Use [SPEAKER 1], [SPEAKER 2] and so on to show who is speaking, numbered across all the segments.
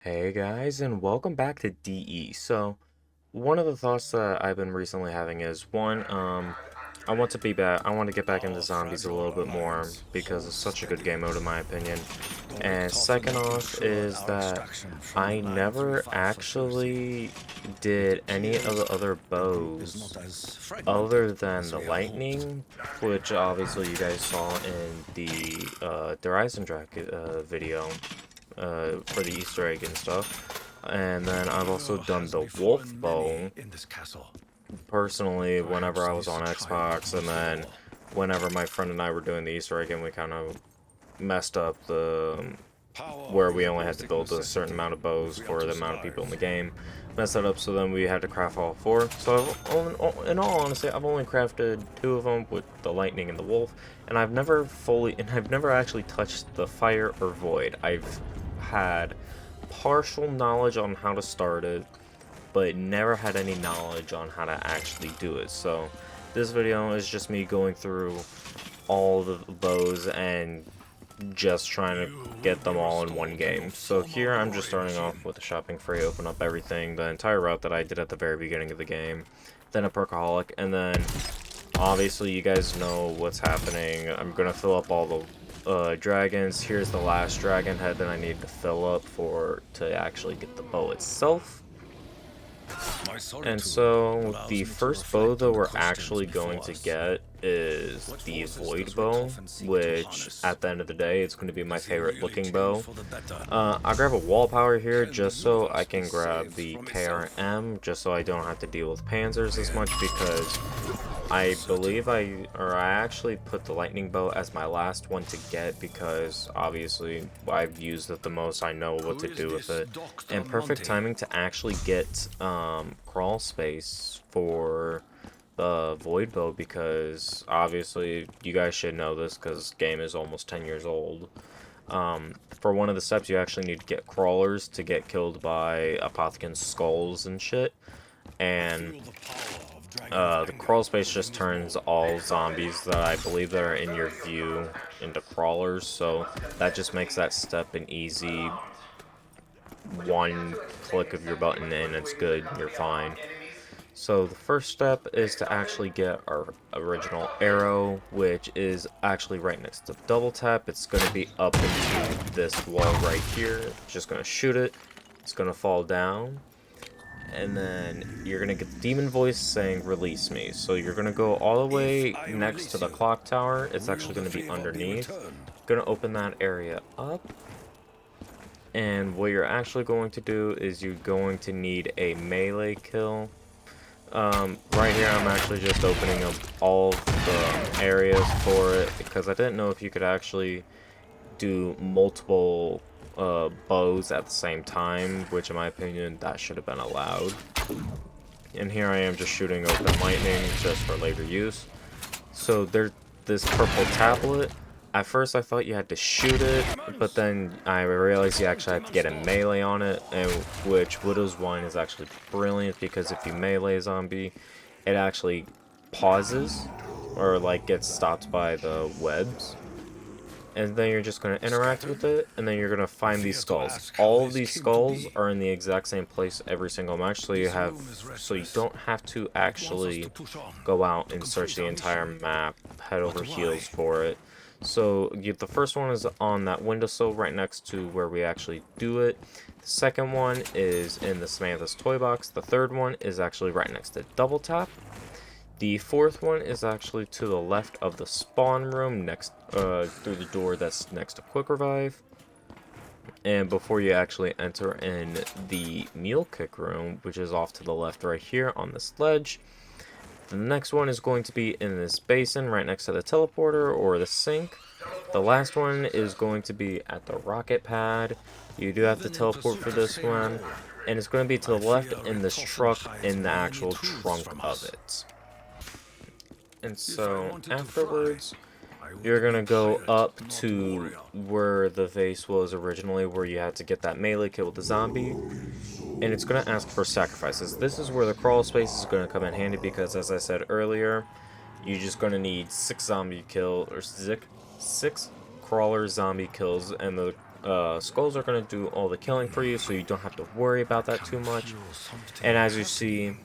[SPEAKER 1] Hey guys, and welcome back to DE. So, one of the thoughts that I've been recently having is I want to be back. I want to get back into
[SPEAKER 2] Our
[SPEAKER 1] zombies a little
[SPEAKER 2] fragile
[SPEAKER 1] bit more
[SPEAKER 2] alliance
[SPEAKER 1] because it's
[SPEAKER 2] holds
[SPEAKER 1] such a good
[SPEAKER 2] steady,
[SPEAKER 1] game mode in my opinion.
[SPEAKER 2] though we're
[SPEAKER 1] And second
[SPEAKER 2] confident to
[SPEAKER 1] off
[SPEAKER 2] ensure
[SPEAKER 1] is
[SPEAKER 2] our
[SPEAKER 1] that
[SPEAKER 2] extraction from the
[SPEAKER 1] I never
[SPEAKER 2] 935 facility.
[SPEAKER 1] actually
[SPEAKER 2] It
[SPEAKER 1] did any of the
[SPEAKER 2] appears
[SPEAKER 1] other
[SPEAKER 2] the group is not
[SPEAKER 1] bows
[SPEAKER 2] as fragmented
[SPEAKER 1] other than
[SPEAKER 2] as
[SPEAKER 1] the
[SPEAKER 2] we had hoped.
[SPEAKER 1] lightning, which obviously you guys saw in the Eisen video for the Easter egg and stuff. And then I've also
[SPEAKER 2] Fear
[SPEAKER 1] done
[SPEAKER 2] has
[SPEAKER 1] the wolf
[SPEAKER 2] befallen many
[SPEAKER 1] bow
[SPEAKER 2] in this castle.
[SPEAKER 1] personally whenever
[SPEAKER 2] Perhaps
[SPEAKER 1] I was
[SPEAKER 2] this
[SPEAKER 1] on
[SPEAKER 2] triumph
[SPEAKER 1] Xbox, and
[SPEAKER 2] most of
[SPEAKER 1] then
[SPEAKER 2] all.
[SPEAKER 1] whenever my friend and I were doing the Easter egg and we kind of messed up the
[SPEAKER 2] Power
[SPEAKER 1] where we
[SPEAKER 2] is a
[SPEAKER 1] only had to
[SPEAKER 2] basic
[SPEAKER 1] build a certain
[SPEAKER 2] necessity
[SPEAKER 1] amount of
[SPEAKER 2] if
[SPEAKER 1] bows
[SPEAKER 2] we are
[SPEAKER 1] for
[SPEAKER 2] to
[SPEAKER 1] the amount of people in the
[SPEAKER 2] survive.
[SPEAKER 1] game. Messed that up, so then we had to craft all four. So in all honesty, I've only crafted two of them with the lightning and the wolf, and I've never actually touched the fire or void. I've had partial knowledge on how to start it, but never had any knowledge on how to actually do it. So this video is just me going through all the bows and just trying to
[SPEAKER 2] You will
[SPEAKER 1] get
[SPEAKER 2] be
[SPEAKER 1] them all in one
[SPEAKER 2] restored to your
[SPEAKER 1] game. So
[SPEAKER 2] former
[SPEAKER 1] here I'm just
[SPEAKER 2] glory,
[SPEAKER 1] starting off
[SPEAKER 2] machine.
[SPEAKER 1] with the shopping free, open up everything, the entire route that I did at the very beginning of the game, then a perkaholic, and then obviously you guys know what's happening. I'm gonna fill up all the dragons. Here's the last dragon head that I need to fill up to actually get the bow itself.
[SPEAKER 2] My
[SPEAKER 1] And
[SPEAKER 2] solitude
[SPEAKER 1] so
[SPEAKER 2] allows
[SPEAKER 1] the
[SPEAKER 2] me to
[SPEAKER 1] first bow
[SPEAKER 2] reflect
[SPEAKER 1] that
[SPEAKER 2] on the
[SPEAKER 1] we're
[SPEAKER 2] questions
[SPEAKER 1] actually going
[SPEAKER 2] before
[SPEAKER 1] to
[SPEAKER 2] us.
[SPEAKER 1] get is
[SPEAKER 2] What
[SPEAKER 1] the
[SPEAKER 2] forces
[SPEAKER 1] Void
[SPEAKER 2] does
[SPEAKER 1] bow,
[SPEAKER 2] Richtofen seek to
[SPEAKER 1] which
[SPEAKER 2] harness?
[SPEAKER 1] at the end of the day it's going to be my
[SPEAKER 2] Does he
[SPEAKER 1] favorite
[SPEAKER 2] really
[SPEAKER 1] looking
[SPEAKER 2] change
[SPEAKER 1] bow.
[SPEAKER 2] for the better?
[SPEAKER 1] I'll grab a wall power here
[SPEAKER 2] Can the
[SPEAKER 1] just so I
[SPEAKER 2] universe be
[SPEAKER 1] can grab
[SPEAKER 2] saved
[SPEAKER 1] the
[SPEAKER 2] from itself?
[SPEAKER 1] KRM, just so I don't have to deal with panzers
[SPEAKER 2] The
[SPEAKER 1] as much,
[SPEAKER 2] end
[SPEAKER 1] because
[SPEAKER 2] is
[SPEAKER 1] I
[SPEAKER 2] certain.
[SPEAKER 1] believe I actually put the lightning bow as my last one to get because obviously I've used it the most. I know what
[SPEAKER 2] Who
[SPEAKER 1] to
[SPEAKER 2] is
[SPEAKER 1] do with
[SPEAKER 2] this
[SPEAKER 1] it,
[SPEAKER 2] Doctor
[SPEAKER 1] and perfect
[SPEAKER 2] Monte?
[SPEAKER 1] timing to actually get crawl space for the void bow, because obviously you guys should know this because game is almost 10 years old. For one of the steps, you actually need to get crawlers to get killed by apothecant skulls and shit.
[SPEAKER 2] I
[SPEAKER 1] And
[SPEAKER 2] feel the power of Dragon's
[SPEAKER 1] the
[SPEAKER 2] anger
[SPEAKER 1] crawl space just
[SPEAKER 2] within his
[SPEAKER 1] turns
[SPEAKER 2] bones.
[SPEAKER 1] all zombies that I believe that are in your view into crawlers. So that just makes that step an easy one click of your button and it's good. You're fine. So the first step is to actually get our original arrow, which is actually right next to double tap. It's going to be up into this wall right here. Just going to shoot it. It's going to fall down. And then you're going to get the demon voice saying release me. So you're going to go all the
[SPEAKER 2] If
[SPEAKER 1] way
[SPEAKER 2] I
[SPEAKER 1] next to
[SPEAKER 2] release
[SPEAKER 1] the
[SPEAKER 2] you,
[SPEAKER 1] clock tower. It's
[SPEAKER 2] will
[SPEAKER 1] actually
[SPEAKER 2] the
[SPEAKER 1] going to be
[SPEAKER 2] favor be
[SPEAKER 1] underneath.
[SPEAKER 2] returned?
[SPEAKER 1] Going to open that area up. And what you're actually going to do is you're going to need a melee kill. Right here I'm actually just opening up all the areas for it because I didn't know if you could actually do multiple bows at the same time, which in my opinion that should have been allowed. And here I am just shooting open lightning just for later use. So there's this purple tablet. At first I thought you had to shoot it, but then I realized you actually had to get a melee on it, and which Widow's Wine is actually brilliant because if you melee a zombie, it actually pauses or like gets stopped by the webs. And then you're just going to interact with
[SPEAKER 2] Scattered?
[SPEAKER 1] it, and then you're going to
[SPEAKER 2] I
[SPEAKER 1] find these
[SPEAKER 2] fear to
[SPEAKER 1] skulls.
[SPEAKER 2] ask how
[SPEAKER 1] All of
[SPEAKER 2] this
[SPEAKER 1] these
[SPEAKER 2] came to
[SPEAKER 1] skulls
[SPEAKER 2] be.
[SPEAKER 1] are in the exact same place every single match,
[SPEAKER 2] This room is
[SPEAKER 1] so you
[SPEAKER 2] restless.
[SPEAKER 1] don't have to
[SPEAKER 2] It wants us to
[SPEAKER 1] actually
[SPEAKER 2] push on,
[SPEAKER 1] go out
[SPEAKER 2] to
[SPEAKER 1] and search
[SPEAKER 2] complete
[SPEAKER 1] the
[SPEAKER 2] our
[SPEAKER 1] entire
[SPEAKER 2] mission.
[SPEAKER 1] map, head over
[SPEAKER 2] But
[SPEAKER 1] heels
[SPEAKER 2] why?
[SPEAKER 1] for it. So the first one is on that windowsill right next to where we actually do it. The second one is in the Samantha's toy box. The third one is actually right next to double tap. The fourth one is actually to the left of the spawn room, next through the door that's next to quick revive. And before you actually enter in the meal kick room, which is off to the left right here on this ledge, the next one is going to be in this basin right next to the teleporter or the sink. The last one is going to be at the rocket pad. You do have to
[SPEAKER 2] Even in
[SPEAKER 1] teleport
[SPEAKER 2] pursuit
[SPEAKER 1] for
[SPEAKER 2] of
[SPEAKER 1] this
[SPEAKER 2] same
[SPEAKER 1] one.
[SPEAKER 2] goal,
[SPEAKER 1] And it's going to be to
[SPEAKER 2] I
[SPEAKER 1] the left
[SPEAKER 2] fear
[SPEAKER 1] in this
[SPEAKER 2] Richtofen
[SPEAKER 1] truck,
[SPEAKER 2] hides
[SPEAKER 1] in the
[SPEAKER 2] many
[SPEAKER 1] actual
[SPEAKER 2] truths
[SPEAKER 1] trunk
[SPEAKER 2] from
[SPEAKER 1] of
[SPEAKER 2] us.
[SPEAKER 1] it. And
[SPEAKER 2] If I
[SPEAKER 1] so
[SPEAKER 2] wanted to fly,
[SPEAKER 1] afterwards,
[SPEAKER 2] I
[SPEAKER 1] you're
[SPEAKER 2] would be
[SPEAKER 1] gonna go
[SPEAKER 2] pirate,
[SPEAKER 1] up
[SPEAKER 2] not
[SPEAKER 1] to
[SPEAKER 2] warrior.
[SPEAKER 1] where the vase was originally, where you had to get that melee kill with the zombie, and it's gonna ask for sacrifices. This is where the crawl space is gonna come in handy because, as I said earlier, you're just gonna need six crawler zombie kills, and the skulls are going to do all the killing for you, so you don't have to worry about that too much. And as you see,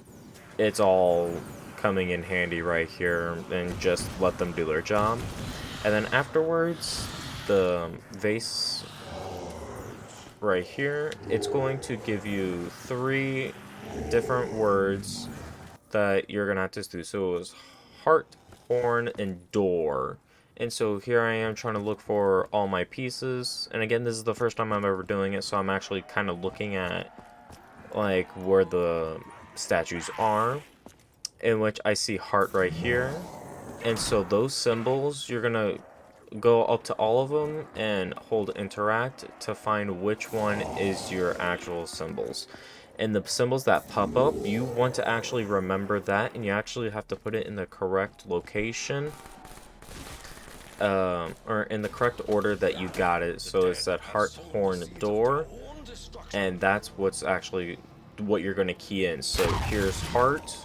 [SPEAKER 1] it's all coming in handy right here, and just let them do their job. And then afterwards, the vase right here, it's going to give you 3 different words that you're gonna have to do. So it was heart, horn, and door. And so here I am trying to look for all my pieces. And again, this is the first time I'm ever doing it, so I'm actually kind of looking at like where the statues are, in which I see heart right here. And so those symbols, you're gonna go up to all of them and hold interact to find which one is your actual symbols. And the symbols that pop up, you want to actually remember that, and you actually have to put it in the correct location, or in the correct order that you got it. So it's that heart, horn, door, and that's what's actually what you're going to key in. So here's heart,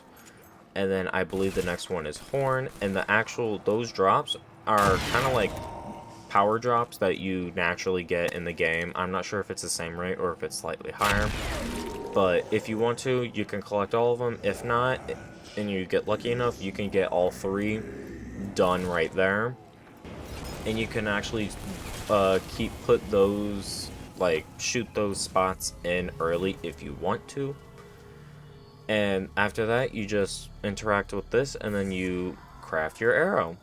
[SPEAKER 1] and then I believe the next one is horn, and the actual, those drops are kind of like power drops that you naturally get in the game. I'm not sure if it's the same rate or if it's slightly higher, but if you want to, you can collect all of them. If not, and you get lucky enough, you can get all 3 done right there, and you can actually put those, like, shoot those spots in early if you want to. And after that, you just interact with this, and then you craft your arrow.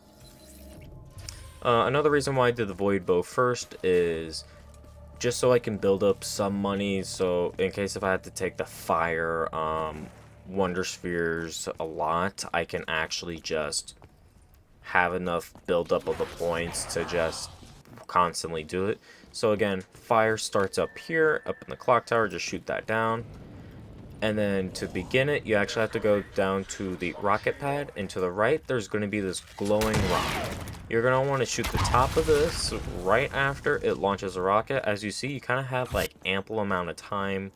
[SPEAKER 1] Another reason why I did the void bow first is just so I can build up some money, so in case if I had to take the fire wonder spheres a lot, I can actually just have enough buildup of the points to just constantly do it. So again, fire starts up here, up in the clock tower, just shoot that down. And then to begin it, you actually have to go down to the rocket pad, and to the right, there's going to be this glowing rock. You're going to want to shoot the top of this right after it launches a rocket. As you see, you kind of have like ample amount of time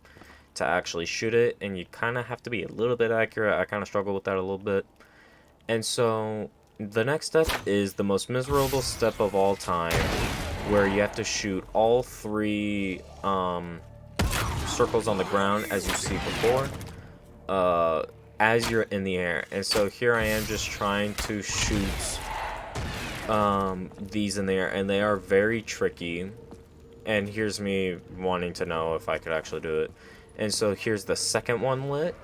[SPEAKER 1] to actually shoot it, and you kind of have to be a little bit accurate. I kind of struggle with that a little bit. And so the next step is the most miserable step of all time, where you have to shoot all 3 circles on the ground, as you see before, as you're in the air. And so here I am just trying to shoot these in the air, and they are very tricky. And here's me wanting to know if I could actually do it. And so here's the second one lit.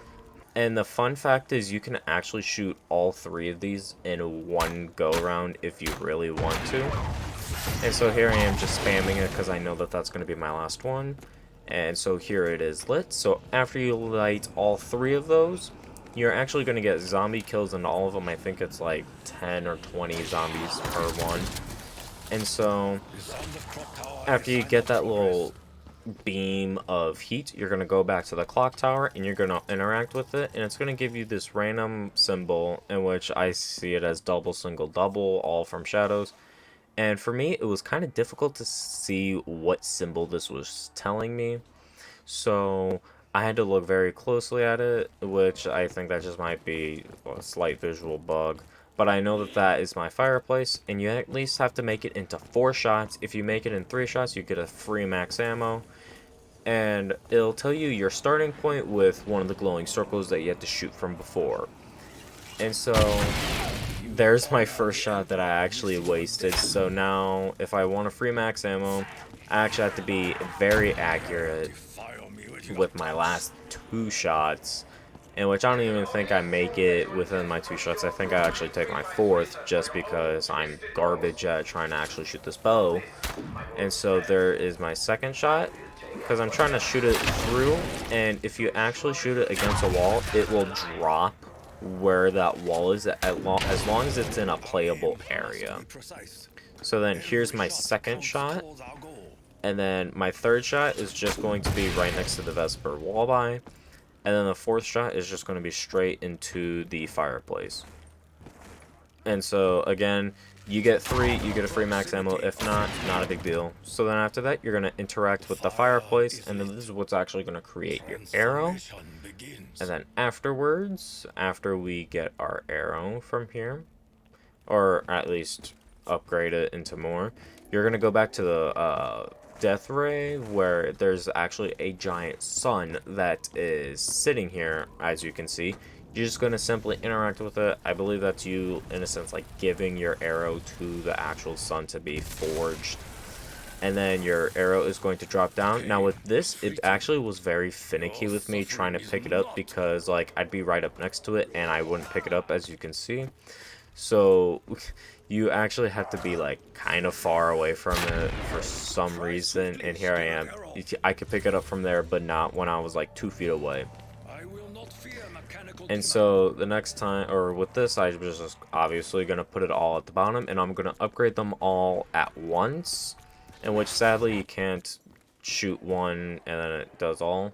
[SPEAKER 1] And the fun fact is you can actually shoot all 3 of these in one go round if you really want to. And so here I am just spamming it because I know that that's going to be my last one. And so here it is lit. So after you light all 3 of those, you're actually going to get zombie kills in all of them. I think it's like 10 or 20 zombies per one. And so after you get that little beam of heat, you're going to go back to the clock tower, and you're going to interact with it, and it's going to give you this random symbol, in which I see it as double, single, double, all from shadows. And for me, it was kind of difficult to see what symbol this was telling me, so I had to look very closely at it, which I think that just might be a slight visual bug. But I know that that is my fireplace, and you at least have to make it into 4 shots. If you make it in 3 shots, you get a free max ammo. And it'll tell you your starting point with one of the glowing circles that you had to shoot from before. And so there's my first shot that I actually wasted. So now if I want a free max ammo, I actually have to be very accurate with my last 2 shots, in which I don't even think I make it within my 2 shots. I think I actually take my 4th, just because I'm garbage at trying to actually shoot this bow. And so there is my second shot, because I'm trying to shoot it through, and if you actually shoot it against a wall, it will drop where that wall is as long as it's in a playable area. So then here's my second shot, and then my third shot is just going to be right next to the Vesper walleye, and then the 4th shot is just going to be straight into the fireplace. And so again, you get 3, you get a free max ammo. If not, not a big deal. So then after that, you're going to interact with the fireplace, and then this is what's actually going to create your arrow. And then afterwards, after we get our arrow from here, or at least upgrade it into more, you're going to go back to the death ray where there's actually a giant sun that is sitting here, as you can see. You're just going to simply interact with it. I believe that's you, in a sense, like giving your arrow to the actual sun to be forged. And then your arrow is going to drop down. Now with this, it actually was very finicky with me trying to pick it up because like I'd be right up next to it and I wouldn't pick it up, as you can see. So you actually have to be like kind of far away from it for some reason, and here I am. I could pick it up from there, but not when I was like 2 feet away. And so the next time, or with this, I was just obviously going to put it all at the bottom, and I'm going to upgrade them all at once, in which sadly you can't shoot one and then it does all.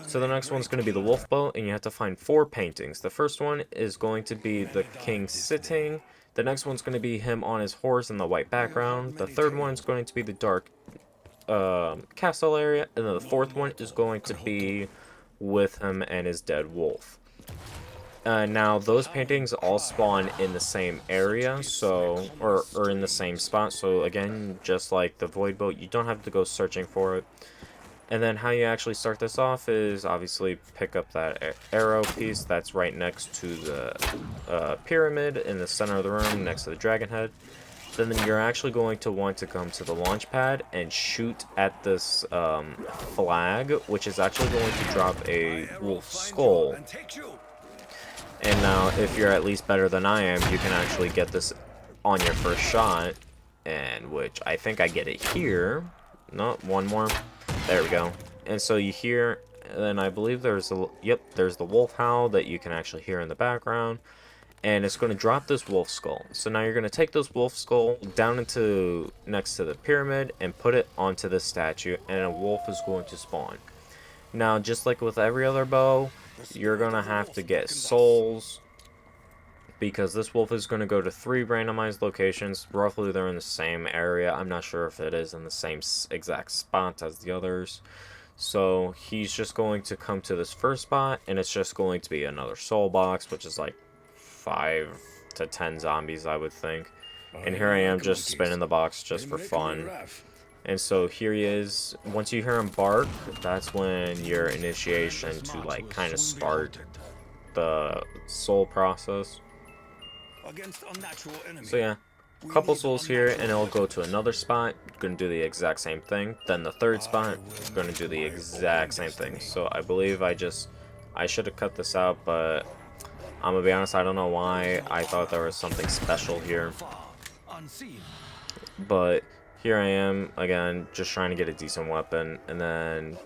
[SPEAKER 1] So the next one's going to be the wolf bow, and you have to find 4 paintings. The first one is going to be the king sitting. The next one's going to be him on his horse in the white background. The third one's going to be the dark castle area, and then the fourth one is going to be with him and his dead wolf. Now those paintings all spawn in the same area, so or in the same spot. So again, just like the void boat, you don't have to go searching for it. And then how you actually start this off is obviously pick up that arrow piece that's right next to the pyramid in the center of the room next to the dragon head. Then you're actually going to want to come to the launch pad and shoot at this flag, which is actually going to drop a wolf skull. And now, if you're at least better than I am, you can actually get this on your first shot, and which I think I get it here. No, one more. There we go. And so you hear, and then I believe there's there's the wolf howl that you can actually hear in the background, and it's going to drop this wolf skull. So now you're going to take this wolf skull down into next to the pyramid and put it onto the statue, and a wolf is going to spawn. Now, just like with every other bow, you're going to have to get souls, because this wolf is going to go to 3 randomized locations. Roughly, they're in the same area. I'm not sure if it is in the same exact spot as the others. So, he's just going to come to this first spot, and it's just going to be another soul box, which is like 5 to 10 zombies, I would think. And here I am just spinning the box just for fun. And so here he is. Once you hear him bark, that's when your initiation to like kind of start the soul process. So yeah, a couple souls here, and it'll go to another spot, gonna do the exact same thing. Then the third spot, gonna do the exact same thing. So I believe I should have cut this out, but I'm gonna be honest, I don't know why I thought there was something special here. But here I am, again, just trying to get a decent weapon, and then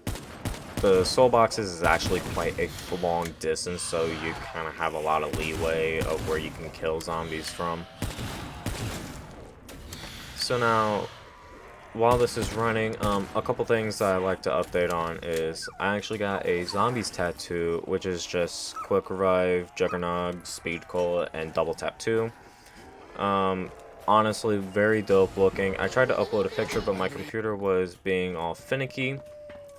[SPEAKER 1] the soul boxes is actually quite a long distance, so you kind of have a lot of leeway of where you can kill zombies from. So now, while this is running, a couple things that I like to update on is I actually got a zombies tattoo, which is just quick revive, juggernog, speed cola, and double tap 2. Honestly, very dope looking. I tried to upload a picture, but my computer was being all finicky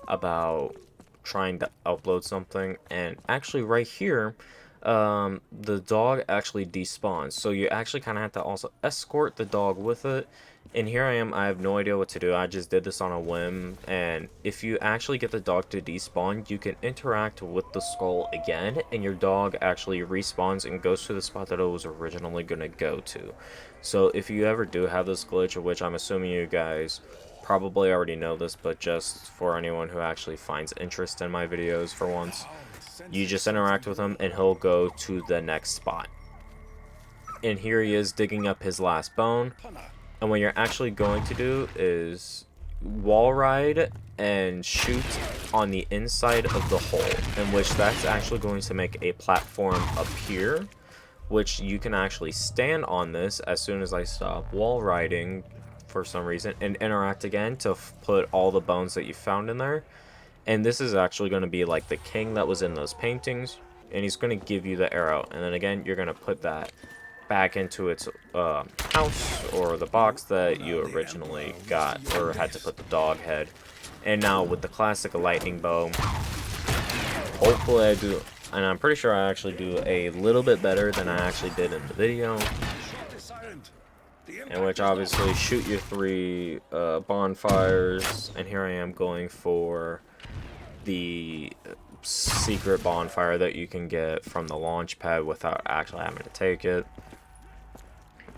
[SPEAKER 1] about trying to upload something. And actually right here, the dog actually despawns, so you actually kind of have to also escort the dog with it. And here I am, I have no idea what to do. I just did this on a whim, and if you actually get the dog to despawn, you can interact with the skull again, and your dog actually respawns and goes to the spot that it was originally going to go to. So if you ever do have this glitch, which I'm assuming you guys probably already know this, but just for anyone who actually finds interest in my videos for once, you just interact with him and he'll go to the next spot. And here he is digging up his last bone. And what you're actually going to do is wall ride and shoot on the inside of the hole, in which that's actually going to make a platform appear, which you can actually stand on this as soon as I stop wall riding for some reason, and interact again to put all the bones that you found in there. And this is actually going to be like the king that was in those paintings, and he's going to give you the arrow, and then again you're going to put that back into its house or the box that you originally got, or had to put the dog head. And now with the classic lightning bow, hopefully I do, and I'm pretty sure I actually do a little bit better than I actually did in the video. in which obviously shoot your 3 bonfires, and here I am going for the secret bonfire that you can get from the launch pad without actually having to take it.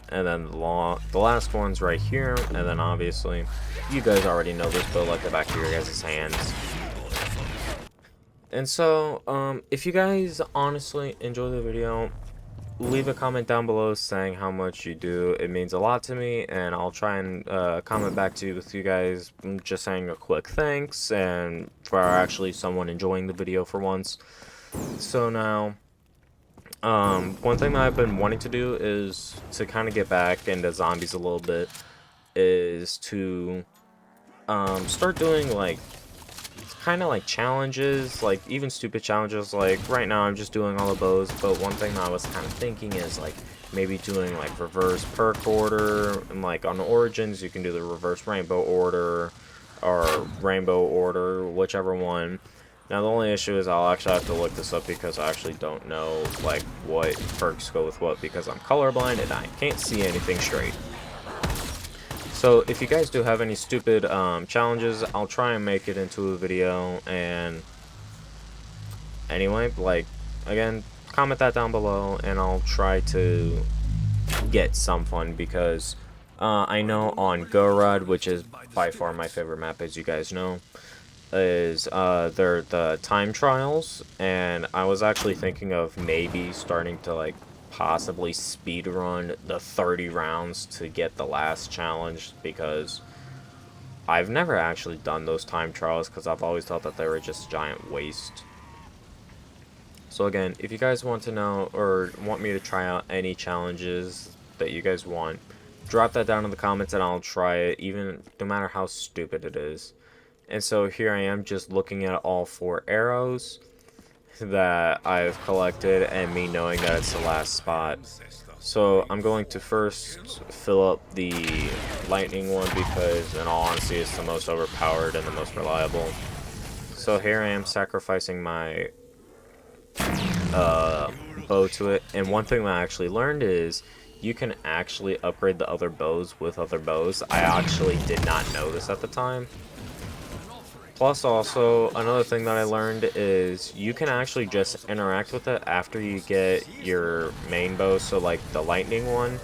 [SPEAKER 1] And then the last one's right here, and then obviously you guys already know this build like the back of your guys' hands. And so if you guys honestly enjoy the video, leave a comment down below saying how much you do. It means a lot to me, and I'll try and comment back to you with you guys just saying a quick thanks and for actually someone enjoying the video for once. So now one thing that I've been wanting to do is to kind of get back into zombies a little bit, is to start doing like kind of like challenges, like even stupid challenges. Like right now I'm just doing all the bows, but one thing that I was kind of thinking is like maybe doing like reverse perk order, and like on Origins you can do the reverse rainbow order or rainbow order, whichever one. Now the only issue is I'll actually have to look this up because I actually don't know like what perks go with what, because I'm colorblind and I can't see anything straight. So if you guys do have any stupid challenges, I'll try and make it into a video. And anyway, like, again, comment that down below and I'll try to get some fun, because I know on Gorod, which is by far my favorite map, as you guys know, is they're the time trials, and I was actually thinking of maybe starting to like possibly speed run the 30 rounds to get the last challenge, because I've never actually done those time trials because I've always thought that they were just a giant waste. So again, if you guys want to know or want me to try out any challenges that you guys want, drop that down in the comments and I'll try it, even no matter how stupid it is. And so here I am just looking at all 4 arrows that I've collected, and me knowing that it's the last spot. So I'm going to first fill up the lightning one because in all honesty it's the most overpowered and the most reliable. So here I am sacrificing my bow to it, and one thing that I actually learned is you can actually upgrade the other bows with other bows. I actually did not know this at the time. Plus also, another thing that I learned is you can actually just interact with it after you get your main bow. So like the lightning one,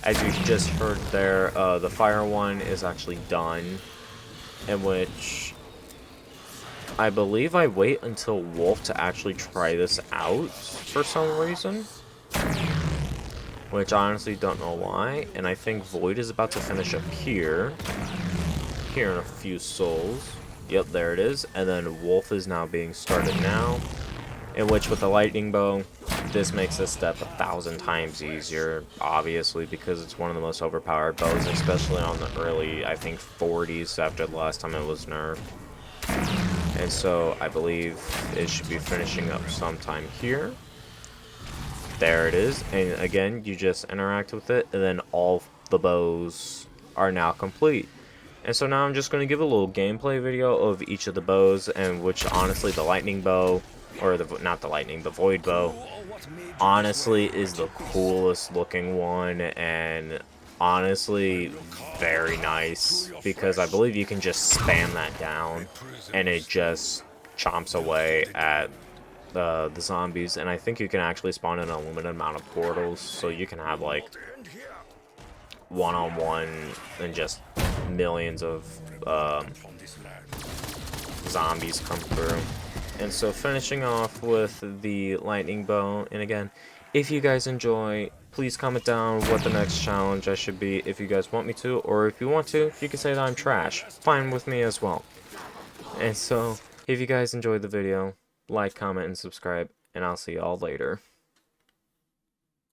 [SPEAKER 1] as you just heard there, the fire one is actually done, in which I believe I wait until Wolf to actually try this out for some reason, which I honestly don't know why. And I think Void is about to finish up here in a few souls. Yep, there it is. And then Wolf is now being started now, in which with the lightning bow, this makes this step 1,000 times easier, obviously, because it's one of the most overpowered bows, especially on the early, I think, 40s after the last time it was nerfed. And so I believe it should be finishing up sometime here. There it is. And again, you just interact with it, and then all the bows are now complete. And so now I'm just going to give a little gameplay video of each of the bows, and which honestly the lightning bow, or not the lightning, the void bow, honestly is the coolest looking one, and honestly very nice, because I believe you can just spam that down and it just chomps away at the zombies. And I think you can actually spawn an unlimited amount of portals, so you can have like one-on-one and just millions of zombies come through. And so finishing off with the lightning bow, and again, if you guys enjoy, please comment down what the next challenge I should be if you guys want me to, or if you want to, you can say that I'm trash. Fine with me as well. And so, if you guys enjoyed the video, like, comment, and subscribe, and I'll see y'all later.